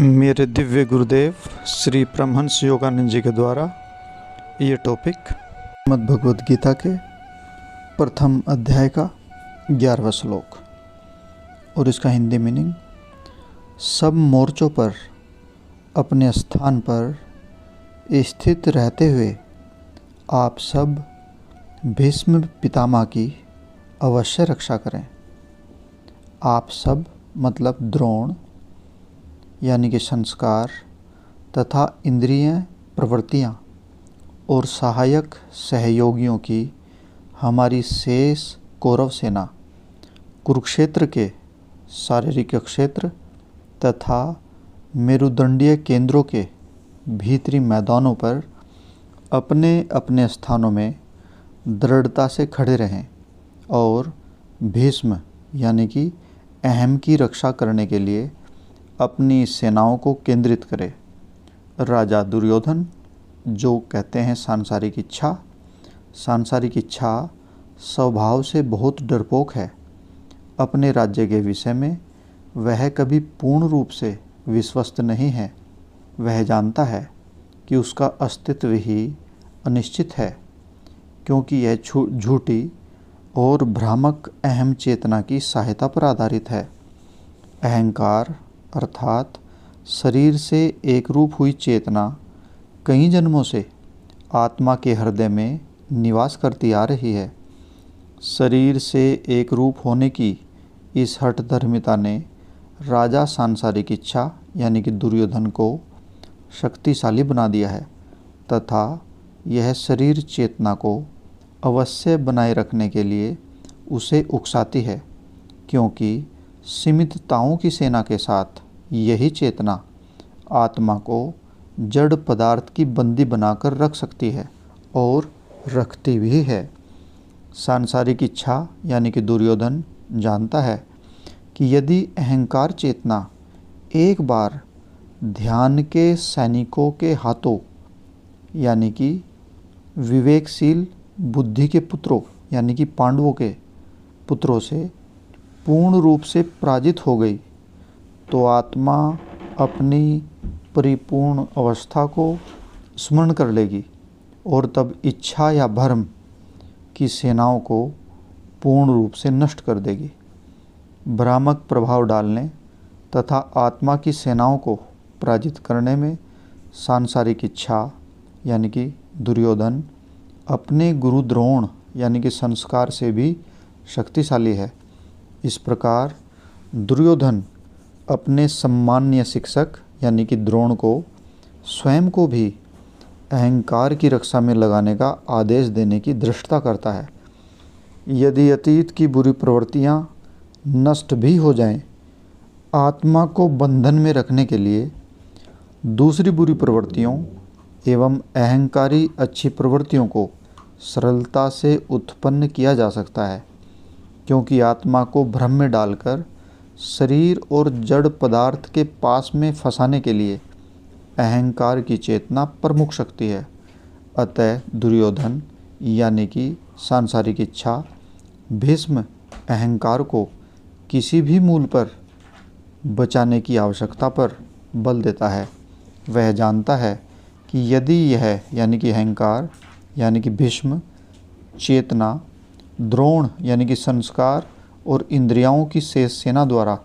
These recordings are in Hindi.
मेरे दिव्य गुरुदेव श्री परमहंस योगानंद जी के द्वारा ये टॉपिक श्रीमद् भगवद गीता के प्रथम अध्याय का 11वां श्लोक और इसका हिंदी मीनिंग। सब मोर्चों पर अपने स्थान पर स्थित रहते हुए आप सब भीष्म पितामह की अवश्य रक्षा करें। आप सब मतलब द्रोण यानी कि संस्कार तथा इंद्रिय प्रवृत्तियाँ और सहायक सहयोगियों की हमारी शेष कौरव सेना कुरुक्षेत्र के शारीरिक क्षेत्र तथा मेरुदंडीय केंद्रों के भीतरी मैदानों पर अपने अपने स्थानों में दृढ़ता से खड़े रहें और भीष्म यानी कि अहम की रक्षा करने के लिए अपनी सेनाओं को केंद्रित करे। राजा दुर्योधन जो कहते हैं सांसारिक इच्छा स्वभाव से बहुत डरपोक है। अपने राज्य के विषय में वह कभी पूर्ण रूप से विश्वस्त नहीं है। वह जानता है कि उसका अस्तित्व ही अनिश्चित है, क्योंकि यह झूठी और भ्रामक अहम चेतना की सहायता पर आधारित है। अहंकार अर्थात शरीर से एक रूप हुई चेतना कई जन्मों से आत्मा के हृदय में निवास करती आ रही है। शरीर से एक रूप होने की इस हठधर्मिता ने राजा सांसारिक इच्छा यानी कि दुर्योधन को शक्तिशाली बना दिया है तथा यह शरीर चेतना को अवश्य बनाए रखने के लिए उसे उकसाती है, क्योंकि सीमितताओं की सेना के साथ यही चेतना आत्मा को जड़ पदार्थ की बंदी बनाकर रख सकती है और रखती भी है। सांसारिक इच्छा यानी कि दुर्योधन जानता है कि यदि अहंकार चेतना एक बार ध्यान के सैनिकों के हाथों यानी कि विवेकशील बुद्धि के पुत्रों यानी कि पांडवों के पुत्रों से पूर्ण रूप से पराजित हो गई, तो आत्मा अपनी परिपूर्ण अवस्था को स्मरण कर लेगी और तब इच्छा या भ्रम की सेनाओं को पूर्ण रूप से नष्ट कर देगी। भ्रामक प्रभाव डालने तथा आत्मा की सेनाओं को पराजित करने में सांसारिक इच्छा यानी कि दुर्योधन अपने गुरु द्रोण यानी कि संस्कार से भी शक्तिशाली है। इस प्रकार दुर्योधन अपने सम्माननीय शिक्षक यानी कि द्रोण को स्वयं को भी अहंकार की रक्षा में लगाने का आदेश देने की धृष्टता करता है। यदि अतीत की बुरी प्रवृत्तियां नष्ट भी हो जाएं, आत्मा को बंधन में रखने के लिए दूसरी बुरी प्रवृत्तियों एवं अहंकारी अच्छी प्रवृत्तियों को सरलता से उत्पन्न किया जा सकता है, क्योंकि आत्मा को भ्रम में डालकर शरीर और जड़ पदार्थ के पास में फंसाने के लिए अहंकार की चेतना प्रमुख शक्ति है। अतः दुर्योधन यानी कि सांसारिक इच्छा भीष्म अहंकार को किसी भी मूल पर बचाने की आवश्यकता पर बल देता है। वह जानता है कि यदि यह यानी कि अहंकार यानी कि भीष्म चेतना द्रोण यानी कि संस्कार और इंद्रियों की शेष सेना द्वारा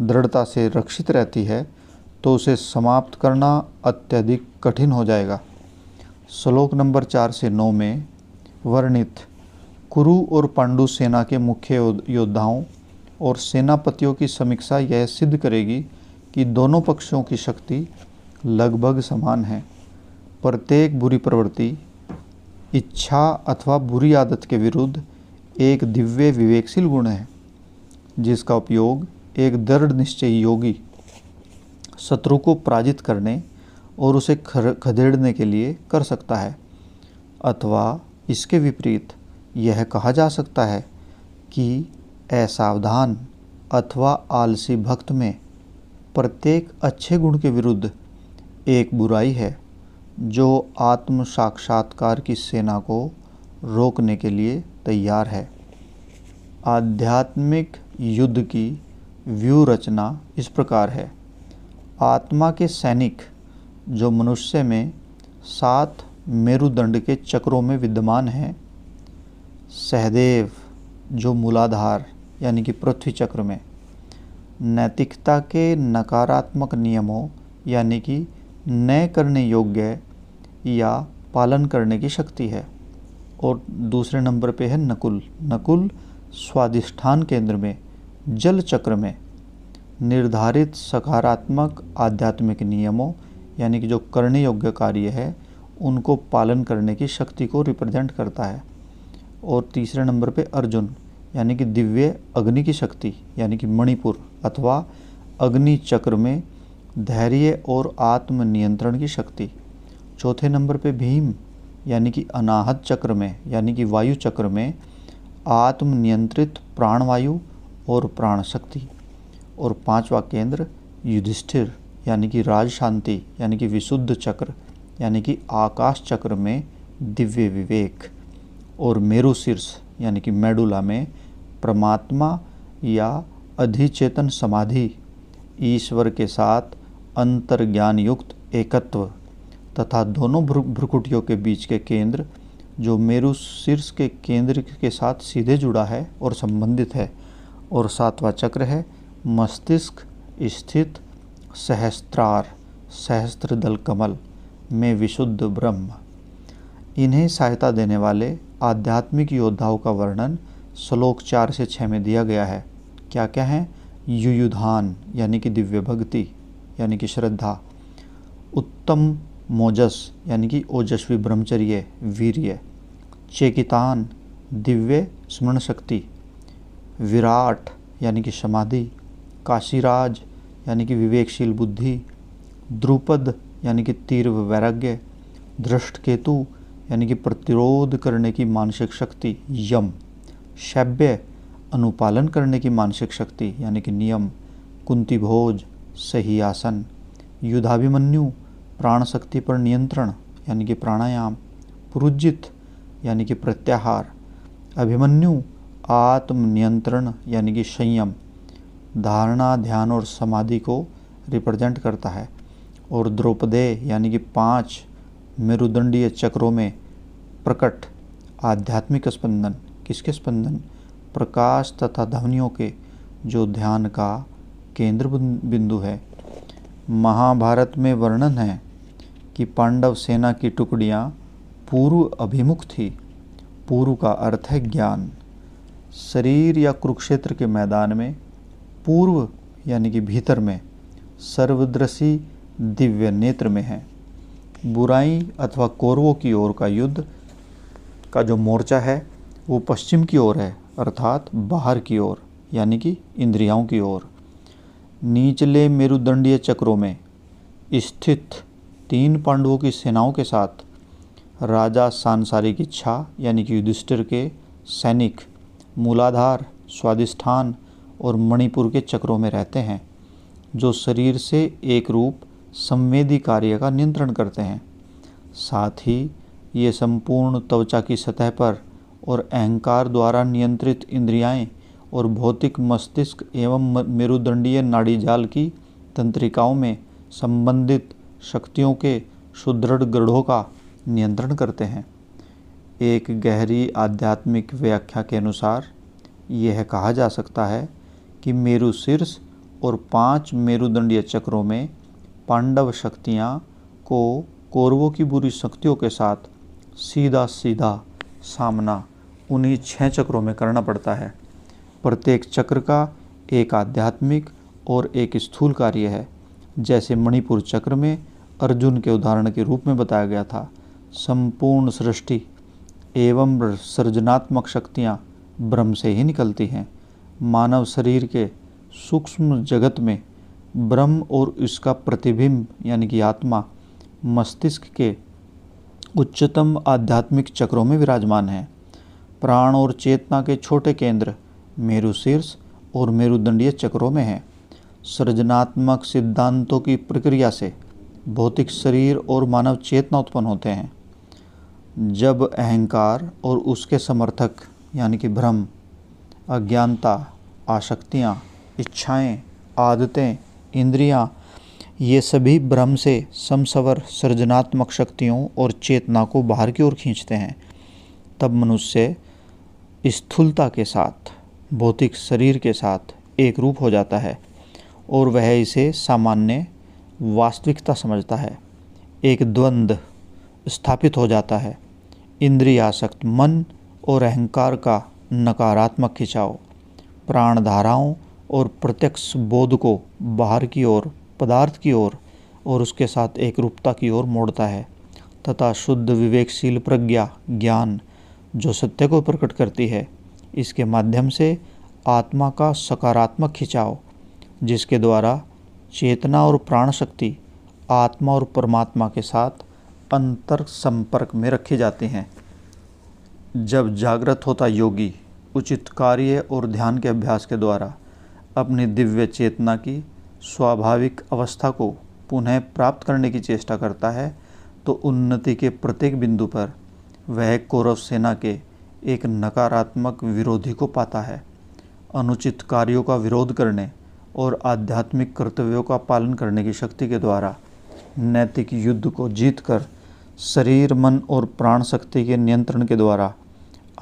दृढ़ता से रक्षित रहती है, तो उसे समाप्त करना अत्यधिक कठिन हो जाएगा। श्लोक नंबर 4 से 9 में वर्णित कुरु और पांडु सेना के मुख्य योद्धाओं और सेनापतियों की समीक्षा यह सिद्ध करेगी कि दोनों पक्षों की शक्ति लगभग समान है। प्रत्येक बुरी प्रवृत्ति इच्छा अथवा बुरी आदत के विरुद्ध एक दिव्य विवेकशील गुण है, जिसका उपयोग एक दृढ़ निश्चयी योगी शत्रु को पराजित करने और उसे खदेड़ने के लिए कर सकता है। अथवा इसके विपरीत यह कहा जा सकता है कि असावधान अथवा आलसी भक्त में प्रत्येक अच्छे गुण के विरुद्ध एक बुराई है, जो आत्म साक्षात्कार की सेना को रोकने के लिए तैयार है। आध्यात्मिक युद्ध की व्यूह रचना इस प्रकार है। आत्मा के सैनिक जो मनुष्य में 7 मेरुदंड के चक्रों में विद्यमान हैं, सहदेव जो मूलाधार यानी कि पृथ्वी चक्र में, नैतिकता के नकारात्मक नियमों यानी कि न करने योग्य या पालन करने की शक्ति है। और दूसरे नंबर पे है नकुल। नकुल स्वादिष्ठान केंद्र में, जल चक्र में निर्धारित सकारात्मक आध्यात्मिक नियमों यानी कि जो करने योग्य कार्य है उनको पालन करने की शक्ति को रिप्रेजेंट करता है। और तीसरे नंबर पे अर्जुन यानी कि दिव्य अग्नि की शक्ति यानी कि मणिपुर अथवा अग्नि चक्र में धैर्य और आत्म नियंत्रण की शक्ति। चौथे नंबर पे भीम यानी कि अनाहत चक्र में यानी कि वायु चक्र में आत्म नियंत्रित प्राणवायु और प्राण शक्ति। और पांचवा केंद्र युधिष्ठिर यानी कि राज शांति यानी कि विशुद्ध चक्र यानी कि आकाश चक्र में दिव्य विवेक। और मेरु शीर्ष यानी कि मेडुला में परमात्मा या अधिचेतन समाधि, ईश्वर के साथ अंतर्ज्ञान युक्त एकत्व तथा दोनों भ्रुकुटियों के बीच के केंद्र जो मेरु शीर्ष के केंद्र के साथ सीधे जुड़ा है और संबंधित है। और सातवां चक्र है मस्तिष्क स्थित सहस्त्रार सहस्त्रदल कमल में विशुद्ध ब्रह्म। इन्हें सहायता देने वाले आध्यात्मिक योद्धाओं का वर्णन श्लोक 4 से 6 में दिया गया है। क्या क्या है? युयुधान यानी कि दिव्य भक्ति यानी कि श्रद्धा, उत्तम मोजस यानी कि ओजस्वी ब्रह्मचर्य वीर्य, चेकितान दिव्य स्मरण शक्ति, विराट यानी कि समाधि, काशीराज यानी कि विवेकशील बुद्धि, द्रुपद यानी कि तीव्र वैराग्य, धृष्टकेतु यानी कि प्रतिरोध करने की मानसिक शक्ति यम, शैब्य अनुपालन करने की मानसिक शक्ति यानी कि नियम, कुंती भोज सही आसन, युधाभिमन्यु प्राण शक्ति पर नियंत्रण यानी कि प्राणायाम, पुरुजित यानी कि प्रत्याहार, अभिमन्यु आत्म नियंत्रण यानी कि संयम, धारणा ध्यान और समाधि को रिप्रेजेंट करता है। और द्रौपदे यानी कि 5 मेरुदंडीय चक्रों में प्रकट आध्यात्मिक स्पंदन। किसके स्पंदन? प्रकाश तथा ध्वनियों के, जो ध्यान का केंद्र बिंदु है। महाभारत में वर्णन है कि पांडव सेना की टुकड़ियां पूर्व अभिमुख थी। पूर्व का अर्थ है ज्ञान। शरीर या कुरुक्षेत्र के मैदान में पूर्व यानी कि भीतर में सर्वदृशी दिव्य नेत्र में है। बुराई अथवा कौरवों की ओर का युद्ध का जो मोर्चा है वो पश्चिम की ओर है, अर्थात बाहर की ओर यानी कि इंद्रियों की ओर। निचले मेरुदंडीय चक्रों में स्थित 3 पांडवों की सेनाओं के साथ राजा सांसारिक इच्छा यानी कि युधिष्ठिर के सैनिक मूलाधार, स्वादिष्ठान और मणिपुर के चक्रों में रहते हैं, जो शरीर से एक रूप संवेदी कार्य का नियंत्रण करते हैं। साथ ही ये संपूर्ण त्वचा की सतह पर और अहंकार द्वारा नियंत्रित इंद्रियाएं और भौतिक मस्तिष्क एवं मेरुदंडीय नाड़ी जाल की तंत्रिकाओं में संबंधित शक्तियों के सुदृढ़ गढ़ों का नियंत्रण करते हैं। एक गहरी आध्यात्मिक व्याख्या के अनुसार यह कहा जा सकता है कि मेरु शीर्ष और 5 मेरुदंडीय चक्रों में पांडव शक्तियाँ को कौरवों की बुरी शक्तियों के साथ सीधा सीधा सामना उन्हीं 6 चक्रों में करना पड़ता है। प्रत्येक चक्र का एक आध्यात्मिक और एक स्थूल कार्य है। जैसे मणिपुर चक्र में अर्जुन के उदाहरण के रूप में बताया गया था, संपूर्ण सृष्टि एवं सृजनात्मक शक्तियाँ ब्रह्म से ही निकलती हैं। मानव शरीर के सूक्ष्म जगत में ब्रह्म और इसका प्रतिबिंब यानी कि आत्मा मस्तिष्क के उच्चतम आध्यात्मिक चक्रों में विराजमान है। प्राण और चेतना के छोटे केंद्र मेरु शीर्ष और मेरुदंडीय चक्रों में हैं। सृजनात्मक सिद्धांतों की प्रक्रिया से भौतिक शरीर और मानव चेतना उत्पन्न होते हैं। जब अहंकार और उसके समर्थक यानी कि भ्रम, अज्ञानता, आसक्तियाँ, इच्छाएं, आदतें, इंद्रियां ये सभी ब्रह्म से समसवर सृजनात्मक शक्तियों और चेतना को बाहर की ओर खींचते हैं। तब मनुष्य स्थूलता के साथ, भौतिक शरीर के साथ एक रूप हो जाता है और वह इसे सामान्य वास्तविकता समझता है। एक द्वंद्व स्थापित हो जाता है। इंद्रियासक्त मन और अहंकार का नकारात्मक खिंचाव प्राण धाराओं और प्रत्यक्ष बोध को बाहर की ओर, पदार्थ की ओर और उसके साथ एक रूपता की ओर मोड़ता है तथा शुद्ध विवेकशील प्रज्ञा ज्ञान जो सत्य को प्रकट करती है, इसके माध्यम से आत्मा का सकारात्मक खिंचाव, जिसके द्वारा चेतना और प्राण शक्ति आत्मा और परमात्मा के साथ अंतर संपर्क में रखी जाती हैं। जब जागृत होता योगी उचित कार्य और ध्यान के अभ्यास के द्वारा अपनी दिव्य चेतना की स्वाभाविक अवस्था को पुनः प्राप्त करने की चेष्टा करता है, तो उन्नति के प्रत्येक बिंदु पर वह कौरव सेना के एक नकारात्मक विरोधी को पाता है। अनुचित कार्यों का विरोध करने और आध्यात्मिक कर्तव्यों का पालन करने की शक्ति के द्वारा नैतिक युद्ध को जीतकर शरीर, मन और प्राण शक्ति के नियंत्रण के द्वारा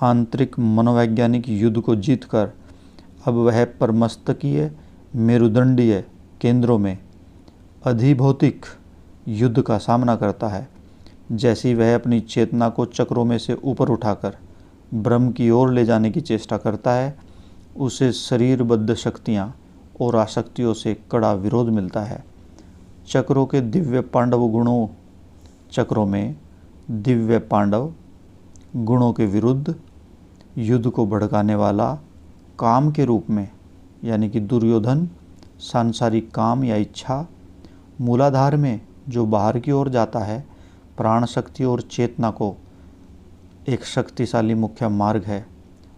आंतरिक मनोवैज्ञानिक युद्ध को जीतकर अब वह परमस्तकीय मेरुदंडीय केंद्रों में अधिभौतिक युद्ध का सामना करता है। जैसी वह अपनी चेतना को चक्रों में से ऊपर उठाकर ब्रह्म की ओर ले जाने की चेष्टा करता है, उसे शरीरबद्ध शक्तियाँ और आसक्तियों से कड़ा विरोध मिलता है। चक्रों के दिव्य पांडव गुणों, चक्रों में दिव्य पांडव गुणों के विरुद्ध युद्ध को भड़काने वाला काम के रूप में, यानी कि दुर्योधन सांसारिक काम या इच्छा, मूलाधार में जो बाहर की ओर जाता है, प्राण शक्ति और चेतना को एक शक्तिशाली मुख्य मार्ग है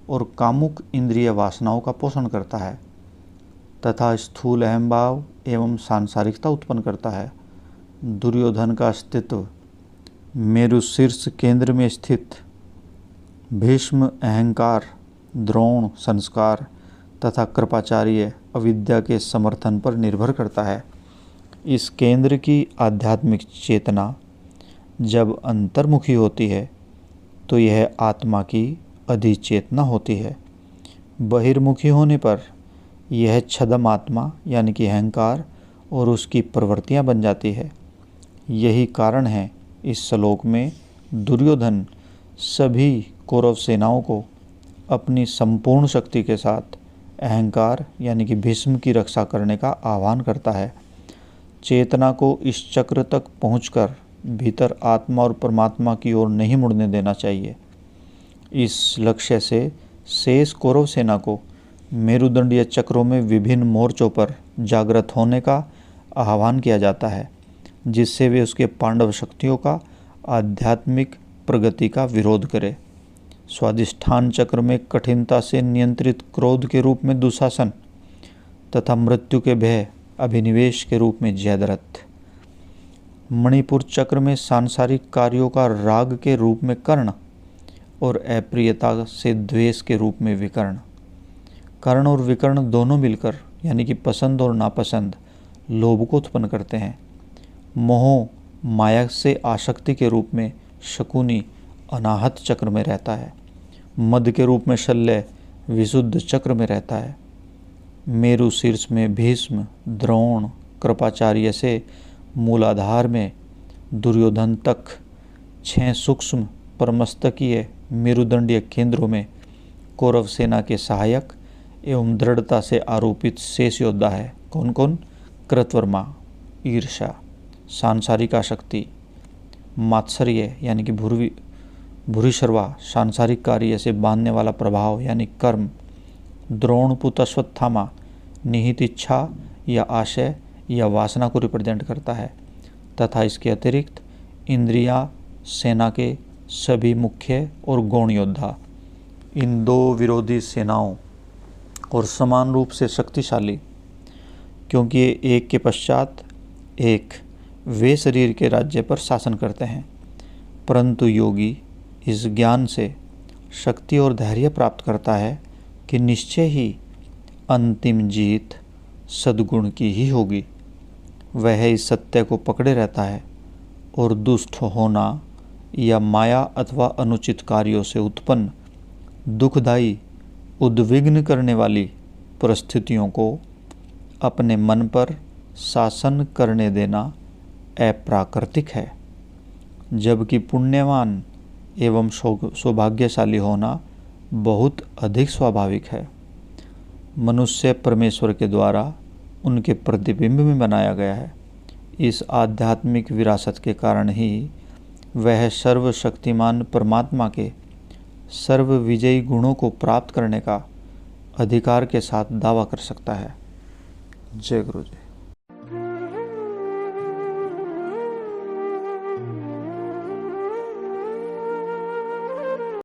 और कामुक इंद्रिय वासनाओं का पोषण करता है तथा स्थूल अहंभाव एवं सांसारिकता उत्पन्न करता है। दुर्योधन का अस्तित्व मेरु शीर्ष केंद्र में स्थित भीष्म अहंकार, द्रोण संस्कार तथा कृपाचार्य अविद्या के समर्थन पर निर्भर करता है। इस केंद्र की आध्यात्मिक चेतना जब अंतर्मुखी होती है तो यह आत्मा की अधिचेतना होती है। बहिर्मुखी होने पर यह छद्म आत्मा यानी कि अहंकार और उसकी प्रवृत्तियां बन जाती है। यही कारण है इस श्लोक में दुर्योधन सभी कौरव सेनाओं को अपनी संपूर्ण शक्ति के साथ अहंकार यानी कि भीष्म की रक्षा करने का आह्वान करता है। चेतना को इस चक्र तक पहुंचकर भीतर आत्मा और परमात्मा की ओर नहीं मुड़ने देना चाहिए। इस लक्ष्य से शेष कौरव सेना को मेरुदंडीय चक्रों में विभिन्न मोर्चों पर जागृत होने का आह्वान किया जाता है, जिससे वे उसके पांडव शक्तियों का आध्यात्मिक प्रगति का विरोध करें। स्वाधिष्ठान चक्र में कठिनता से नियंत्रित क्रोध के रूप में दुशासन तथा मृत्यु के भय अभिनिवेश के रूप में जयद्रथ, मणिपुर चक्र में सांसारिक कार्यों का राग के रूप में कर्ण और अप्रियता से द्वेष के रूप में विकर्ण। कर्ण और विकर्ण दोनों मिलकर यानी कि पसंद और नापसंद लोभ को उत्पन्न करते हैं। मोह माया से आसक्ति के रूप में शकुनी अनाहत चक्र में रहता है। मद के रूप में शल्य विशुद्ध चक्र में रहता है। मेरु शीर्ष में भीष्म, द्रोण, कृपाचार्य से मूलाधार में दुर्योधन तक 6 सूक्ष्म परमस्तकीय मेरुदंडीय केंद्रों में कौरव सेना के सहायक एवं दृढ़ता से आरोपित शेष योद्धा है। कौन कौन? कृतवर्मा ईर्षा, सांसारिक आसक्ति, मात्सर्य यानी कि भूरिशर्वा सांसारिक कार्य से बांधने वाला प्रभाव यानी कर्म, द्रोणपुत अश्वत्थामा निहित इच्छा या आशय या वासना को रिप्रेजेंट करता है तथा इसके अतिरिक्त इंद्रिया सेना के सभी मुख्य और गौण योद्धा। इन दो विरोधी सेनाओं और समान रूप से शक्तिशाली, क्योंकि ये एक के पश्चात एक वे शरीर के राज्य पर शासन करते हैं, परंतु योगी इस ज्ञान से शक्ति और धैर्य प्राप्त करता है कि निश्चय ही अंतिम जीत सद्गुण की ही होगी। वह इस सत्य को पकड़े रहता है और दुष्ट होना या माया अथवा अनुचित कार्यों से उत्पन्न दुखदायी उद्विग्न करने वाली परिस्थितियों को अपने मन पर शासन करने देना अप्राकृतिक है, जबकि पुण्यवान एवं सौभाग्यशाली होना बहुत अधिक स्वाभाविक है। मनुष्य परमेश्वर के द्वारा उनके प्रतिबिंब में बनाया गया है। इस आध्यात्मिक विरासत के कारण ही वह सर्वशक्तिमान परमात्मा के सर्वविजयी गुणों को प्राप्त करने का अधिकार के साथ दावा कर सकता है। जय गुरु जी।